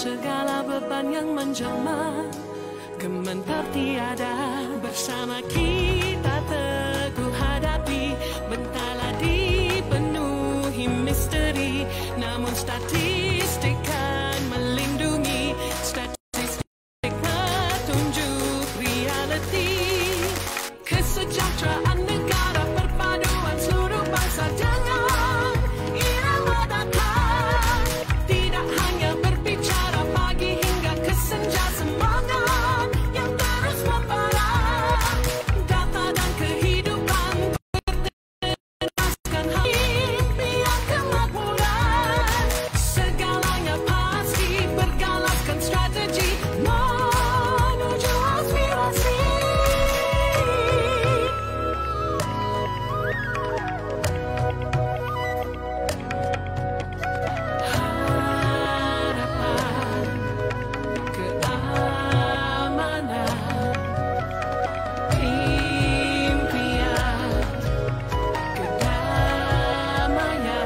segala beban yang menjelma, gemetar tiada. Bersama kita teguh hadapi, bentala dipenuhi misteri, namun statistik kan melindungi, statistik petunjuk reality. Kesejahteraan negara, perpaduan seluruh bangsa dengan irama datang, tidak hanya berbicara pagi hingga ke senja, semangat yang terus membara, data dan kehidupan berteraskan impian kemakmuran, segalanya pasti bergalaskan strategi menuju aspirasi. Harapan, keamanan, impian, kedamaian.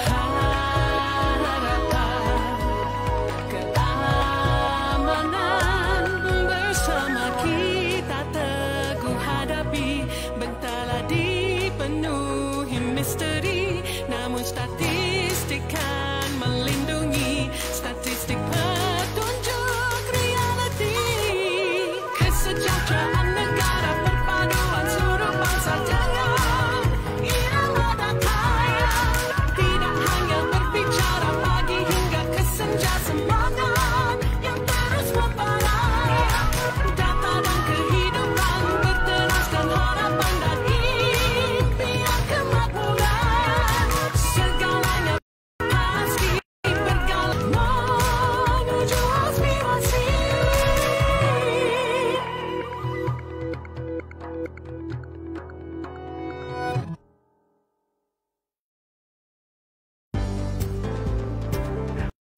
Harapan, keamanan, bersama kita teguh hadapi, bentala dipenuhi misteri, namun statistik kan melindungi, statistik petunjuk reality. Kesejahteraan negara, perpaduan seluruh bangsa dengan irama datang, tidak hanya berbicara pagi hingga ke senja, semangat yang terus membara, data dan kehidupan berteraskan harapan dan impian kemakmuran, segalanya pasti bergalas menuju aspirasi.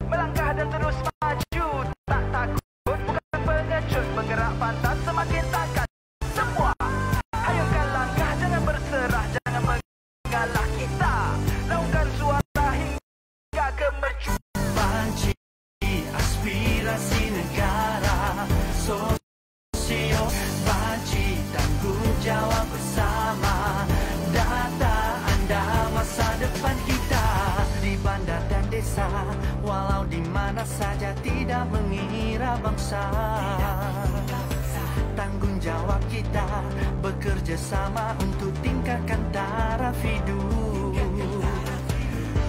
Melangkah dan terus maju, tak takut, bukan pengecut, bergerak pantas semakin takkan semua. Hayungkan langkah, jangan berserah, jangan mengalah kita. Laungkan suara hingga ke mercu. Panci aspirasi negara, sosio panci tanggung jawab bersama. Data anda masa depan kita, di bandar dan desa, walau di mana saja, tidak mengira bangsa. Tanggung jawab kita bekerja sama untuk tingkatkan taraf hidup.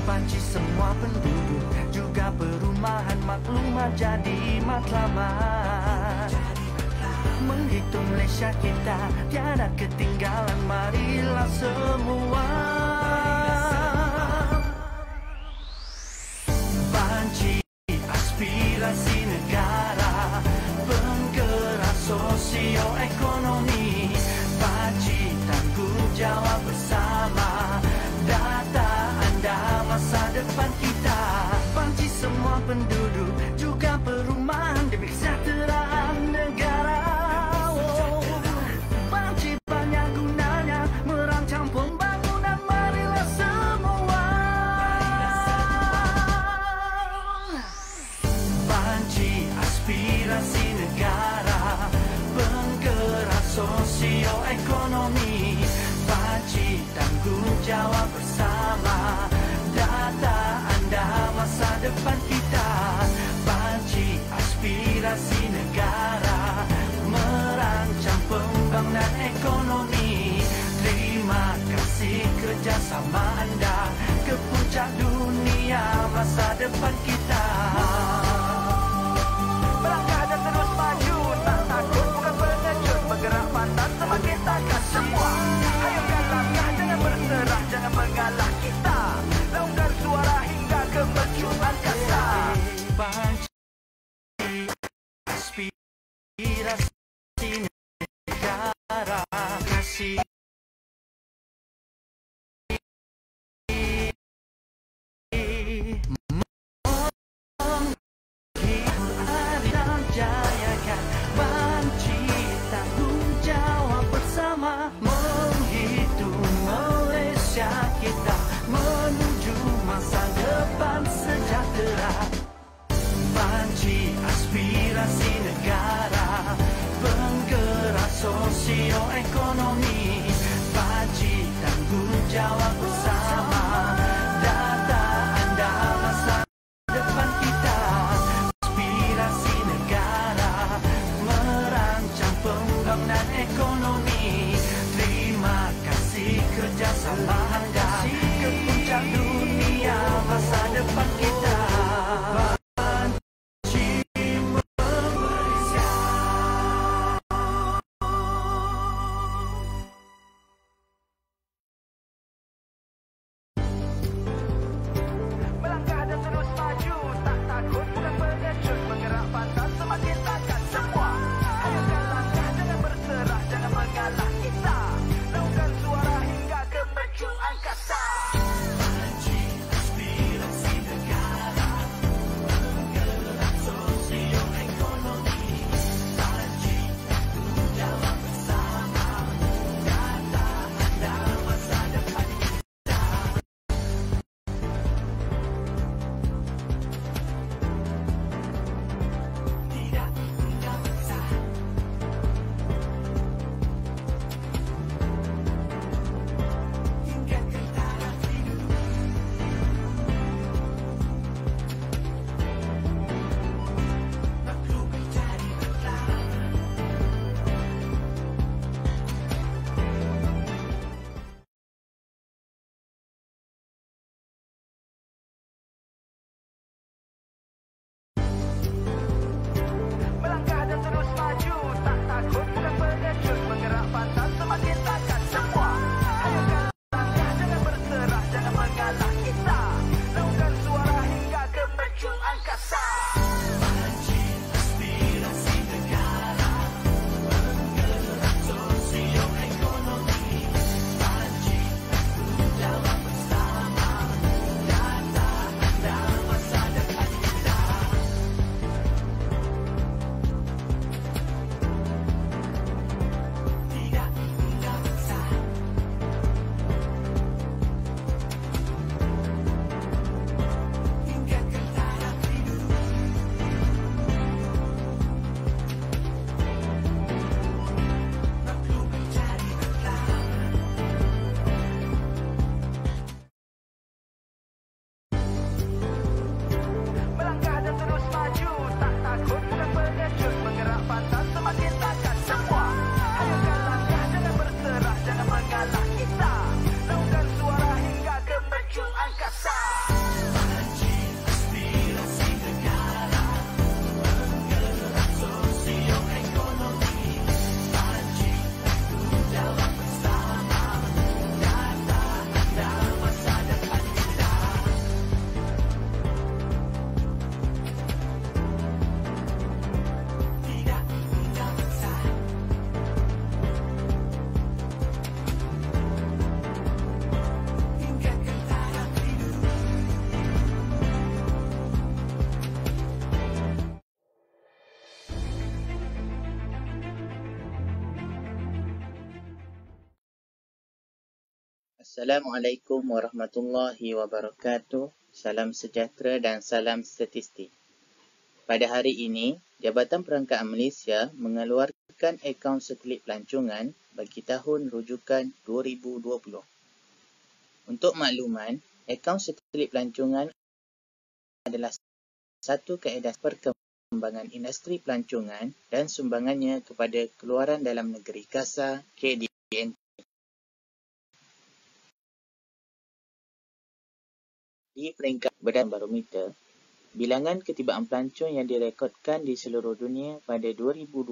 Panci semua penduduk, juga perumahan maklumat jadi matlamat. Menghitung Malaysia kita tiada ketinggalan, marilah semua. Panci aspirasi negara, penggerak sosioekonomi, panci tanggung jawab bersama. Data anda masa depan kita, panci semua penduduk, juga perumahan demi kesejahteraan negara. Oh, panci banyak gunanya, merancang pembangunan, marilah semua. Panci aspirasi negara, penggerak sosioekonomi, panci tanggung jawab bersama. Data anda masa depan kita, panci aspirasi negara, merancang pembangunan ekonomi. Terima kasih kerjasama anda, ke puncak dunia masa depan kita. Melangkah dan terus maju, tak takut, bukan pengecut, bergerak pantas semakin takkan semua. Hayungkan langkah, jangan berserah, jangan mengalah kita. Laungkan suara hingga ke mercu angkasa. Panci aspirasi negara, kasih dan jayakan. Panci tanggung jawab bersama, menghitung Malaysia kita menuju masa depan sejahtera. aspirasi negara, penggerak sosioekonomi, wajib tanggung jawab bersama. Data anda masa depan kita, aspirasi negara, merancang pembangunan ekonomi. Terima kasih kerjasama anda ke puncak dunia masa depan kita. Melangkah dan terus maju, tak takut bukan pengecut, bergerak pantas semakin takkan semua. Hayalkan langkah, jangan berserah, jangan mengalah kita. Lakukan suara hingga ke mercu angkasa. Melangkah dan terus maju, tak takut bukan pengecut, bergerak pantas semakin takkan semua. Hayalkan langkah, jangan berserah, jangan mengalah kita. Lakukan suara hingga ke mercu angkasa. Melangkah dan terus maju, tak takut bukan pengecut, bergerak pantas semakin takkan semua. Hayalkan langkah, jangan berserah, jangan mengalah kita. Lakukan suara hingga ke mercu angkasa. Assalamualaikum warahmatullahi wabarakatuh. Salam sejahtera dan salam statistik. Pada hari ini, Jabatan Perangkaan Malaysia mengeluarkan akaun satelit pelancongan bagi tahun rujukan 2020. Untuk makluman, akaun satelit pelancongan adalah satu kaedah perkembangan industri pelancongan dan sumbangannya kepada keluaran dalam negeri KASA KDNT. Di peringkat Badan Barometer, bilangan ketibaan pelancong yang direkodkan di seluruh dunia pada 2020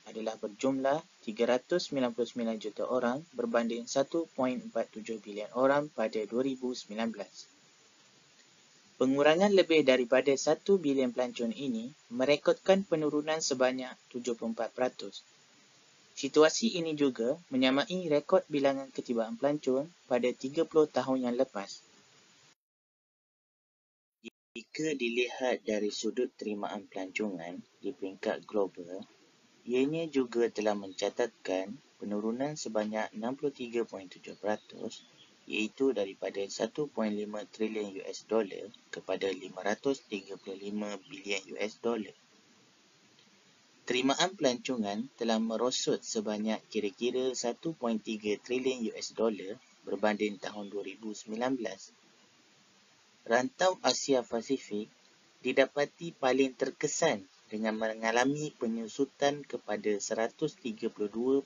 adalah berjumlah 399 juta orang berbanding 1.47 bilion orang pada 2019. Pengurangan lebih daripada 1 bilion pelancong ini merekodkan penurunan sebanyak 74%. Situasi ini juga menyamai rekod bilangan ketibaan pelancong pada 30 tahun yang lepas. Jika dilihat dari sudut terimaan pelancongan di peringkat global, ianya juga telah mencatatkan penurunan sebanyak 63.7%, iaitu daripada 1.5 trilion US dollar kepada 535 bilion US dollar. Terimaan pelancongan telah merosot sebanyak kira-kira 1.3 trilion US dollar berbanding tahun 2019. Rantau Asia Pasifik didapati paling terkesan dengan mengalami penyusutan kepada 132.5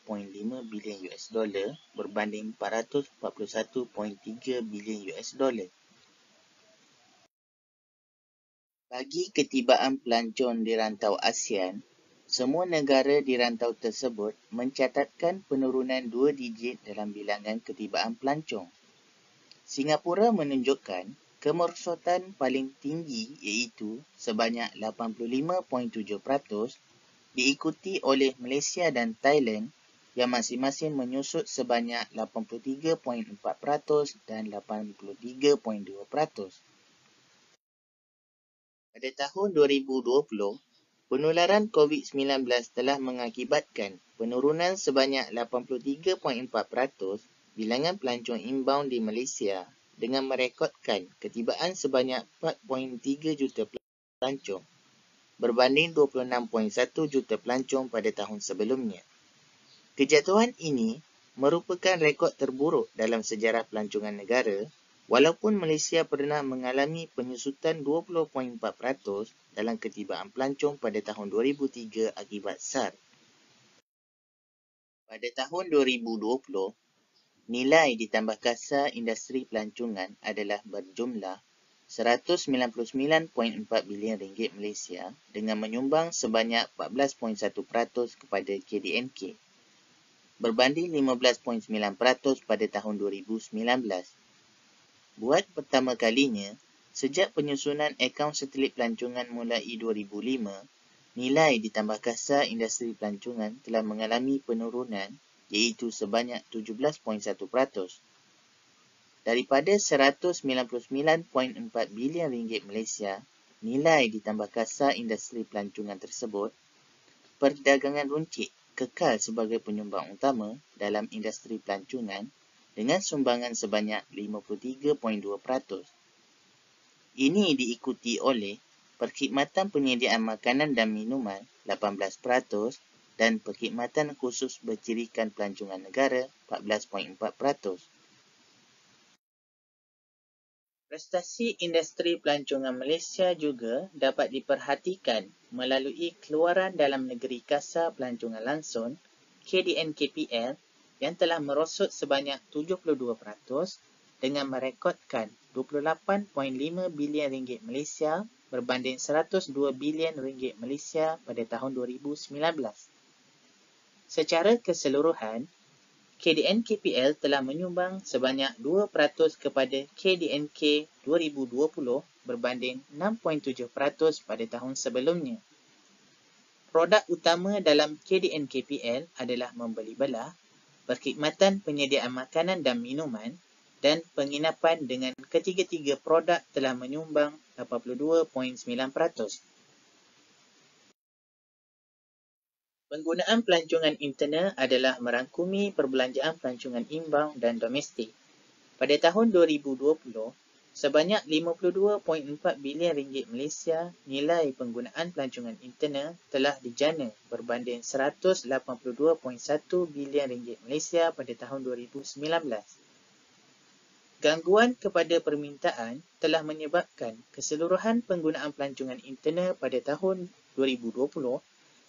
bilion US dollar berbanding 441.3 bilion US dollar. Bagi ketibaan pelancong di rantau ASEAN, semua negara di rantau tersebut mencatatkan penurunan 2 digit dalam bilangan ketibaan pelancong. Singapura menunjukkan kemerosotan paling tinggi iaitu sebanyak 85.7%, diikuti oleh Malaysia dan Thailand yang masing-masing menyusut sebanyak 83.4% dan 83.2%. Pada tahun 2020, penularan COVID-19 telah mengakibatkan penurunan sebanyak 83.4% bilangan pelancong inbound di Malaysia dengan merekodkan ketibaan sebanyak 4.3 juta pelancong berbanding 26.1 juta pelancong pada tahun sebelumnya. Kejatuhan ini merupakan rekod terburuk dalam sejarah pelancongan negara, walaupun Malaysia pernah mengalami penyusutan 20.4% dalam ketibaan pelancong pada tahun 2003 akibat SARS. Pada tahun 2020, nilai ditambah kasa industri pelancongan adalah berjumlah RM199.4 bilion Malaysia dengan menyumbang sebanyak 14.1% kepada KDNK, berbanding 15.9% pada tahun 2019. Buat pertama kalinya, sejak penyusunan akaun satelit pelancongan mulai 2005, nilai ditambah kasa industri pelancongan telah mengalami penurunan iaitu sebanyak 17.1%. Daripada RM199.4 bilion Malaysia, nilai ditambah kasa industri pelancongan tersebut, perdagangan runcit kekal sebagai penyumbang utama dalam industri pelancongan dengan sumbangan sebanyak 53.2%. Ini diikuti oleh perkhidmatan penyediaan makanan dan minuman 18% dan perkhidmatan khusus bercirikan pelancongan negara 14.4%. Prestasi industri pelancongan Malaysia juga dapat diperhatikan melalui keluaran dalam negeri kasa pelancongan langsung KDNKPL yang telah merosot sebanyak 72% dengan merekodkan RM28.5 bilion Malaysia berbanding RM102 bilion Malaysia pada tahun 2019. Secara keseluruhan, KDNKPL telah menyumbang sebanyak 2% kepada KDNK 2020 berbanding 6.7% pada tahun sebelumnya. Produk utama dalam KDNKPL adalah membeli belah, perkhidmatan penyediaan makanan dan minuman dan penginapan dengan ketiga-tiga produk telah menyumbang 82.9%. Penggunaan pelancongan internal adalah merangkumi perbelanjaan pelancongan inbound dan domestik. Pada tahun 2020, sebanyak RM52.4 bilion Malaysia nilai penggunaan pelancongan internal telah dijana berbanding RM182.1 bilion Malaysia pada tahun 2019. Gangguan kepada permintaan telah menyebabkan keseluruhan penggunaan pelancongan internal pada tahun 2020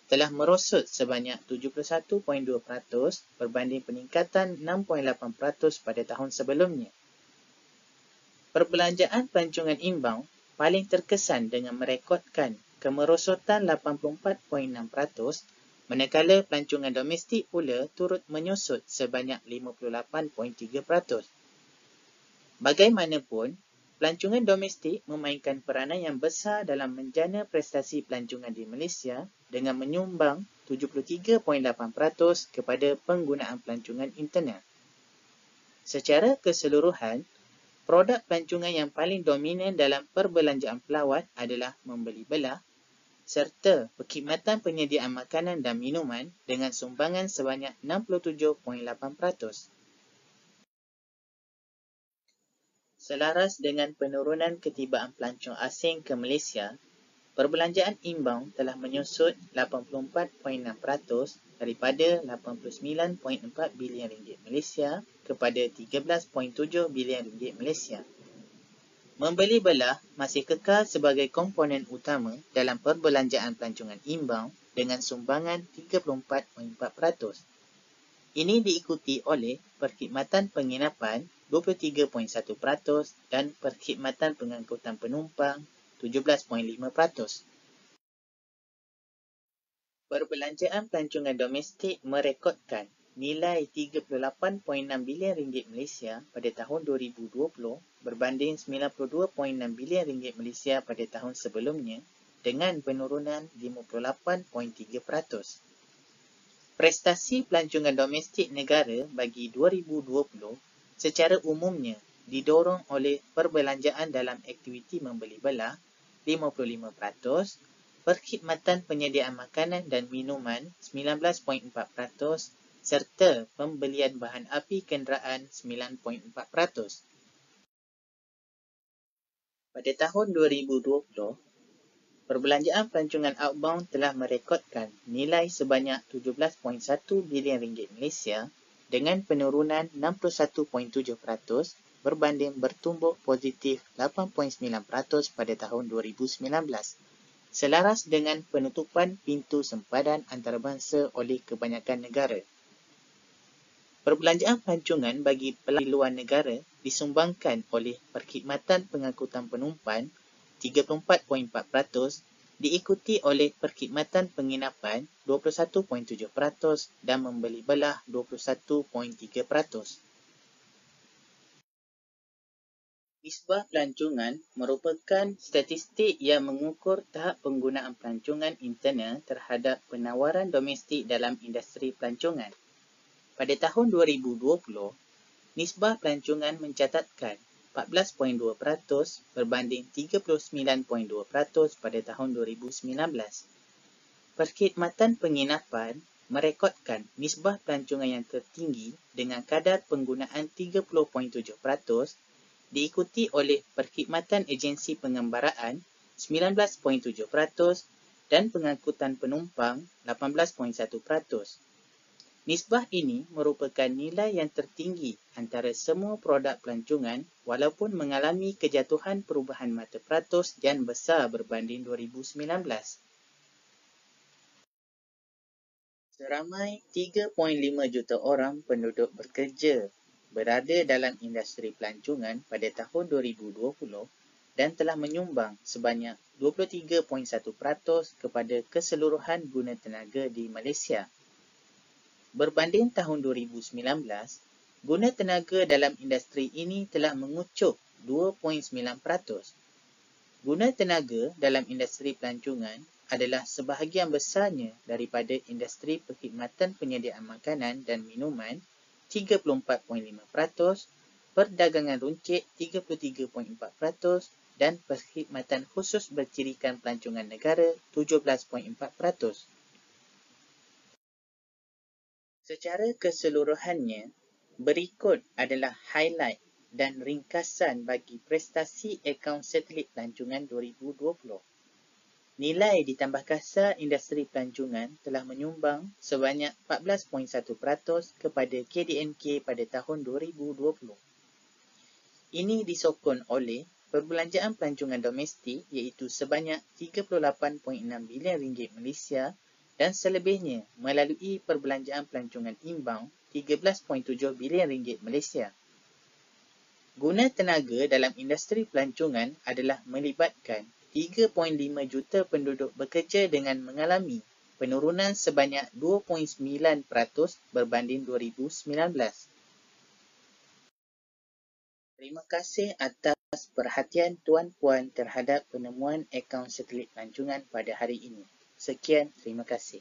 telah merosot sebanyak 71.2% berbanding peningkatan 6.8% pada tahun sebelumnya. Perbelanjaan pelancongan inbound paling terkesan dengan merekodkan kemerosotan 84.6%, manakala pelancongan domestik pula turut menyusut sebanyak 58.3%. Bagaimanapun, pelancongan domestik memainkan peranan yang besar dalam menjana prestasi pelancongan di Malaysia dengan menyumbang 73.8% kepada penggunaan pelancongan internal. Secara keseluruhan, produk pelancongan yang paling dominan dalam perbelanjaan pelawat adalah membeli belah serta perkhidmatan penyediaan makanan dan minuman dengan sumbangan sebanyak 67.8%. Selaras dengan penurunan ketibaan pelancong asing ke Malaysia, Perbelanjaan inbound telah menyusut 84.6% daripada 89.4 bilion ringgit Malaysia kepada 13.7 bilion ringgit Malaysia. Membeli belah masih kekal sebagai komponen utama dalam perbelanjaan pelancongan inbound dengan sumbangan 34.4%. Ini diikuti oleh perkhidmatan penginapan 23.1% dan perkhidmatan pengangkutan penumpang 17.5%. Perbelanjaan pelancongan domestik merekodkan nilai 38.6 bilion ringgit Malaysia pada tahun 2020 berbanding 92.6 bilion ringgit Malaysia pada tahun sebelumnya dengan penurunan 58.3%. Prestasi pelancongan domestik negara bagi 2020 secara umumnya didorong oleh perbelanjaan dalam aktiviti membeli belah 55%, perkhidmatan penyediaan makanan dan minuman 19.4% serta pembelian bahan api kenderaan 9.4%. Pada tahun 2020, perbelanjaan pelancongan outbound telah merekodkan nilai sebanyak 17.1 bilion ringgit Malaysia dengan penurunan 61.7% berbanding bertumbuh positif 8.9% pada tahun 2019, selaras dengan penutupan pintu sempadan antarabangsa oleh kebanyakan negara. Perbelanjaan pelancongan bagi pelanggan di luar negara disumbangkan oleh perkhidmatan pengangkutan penumpang 34.4%, diikuti oleh perkhidmatan penginapan 21.7% dan membeli belah 21.3%. Nisbah pelancongan merupakan statistik yang mengukur tahap penggunaan pelancongan internal terhadap penawaran domestik dalam industri pelancongan. Pada tahun 2020, nisbah pelancongan mencatatkan 14.2% berbanding 39.2% pada tahun 2019. Perkhidmatan penginapan merekodkan nisbah pelancongan yang tertinggi dengan kadar penggunaan 30.7%, diikuti oleh perkhidmatan agensi pengembaraan 19.7% dan pengangkutan penumpang 18.1%. Nisbah ini merupakan nilai yang tertinggi antara semua produk pelancongan walaupun mengalami kejatuhan perubahan mata peratus yang besar berbanding 2019. Seramai 3.5 juta orang penduduk bekerja berada dalam industri pelancongan pada tahun 2020 dan telah menyumbang sebanyak 23.1% kepada keseluruhan guna tenaga di Malaysia. Berbanding tahun 2019, guna tenaga dalam industri ini telah mengucup 2.9%. Guna tenaga dalam industri pelancongan adalah sebahagian besarnya daripada industri perkhidmatan penyediaan makanan dan minuman 34.5%, perdagangan runcit 33.4% dan perkhidmatan khusus bercirikan pelancongan negara 17.4%. Secara keseluruhannya, berikut adalah highlight dan ringkasan bagi prestasi akaun satelit pelancongan 2020. Nilai ditambah kasar industri pelancongan telah menyumbang sebanyak 14.1% kepada KDNK pada tahun 2020. Ini disokong oleh perbelanjaan pelancongan domestik iaitu sebanyak 38.6 bilion ringgit Malaysia dan selebihnya melalui perbelanjaan pelancongan inbound 13.7 bilion ringgit Malaysia. Guna tenaga dalam industri pelancongan adalah melibatkan 3.5 juta penduduk bekerja dengan mengalami penurunan sebanyak 2.9% berbanding 2019. Terima kasih atas perhatian tuan-puan terhadap penemuan akaun satelit pelancongan pada hari ini. Sekian, terima kasih.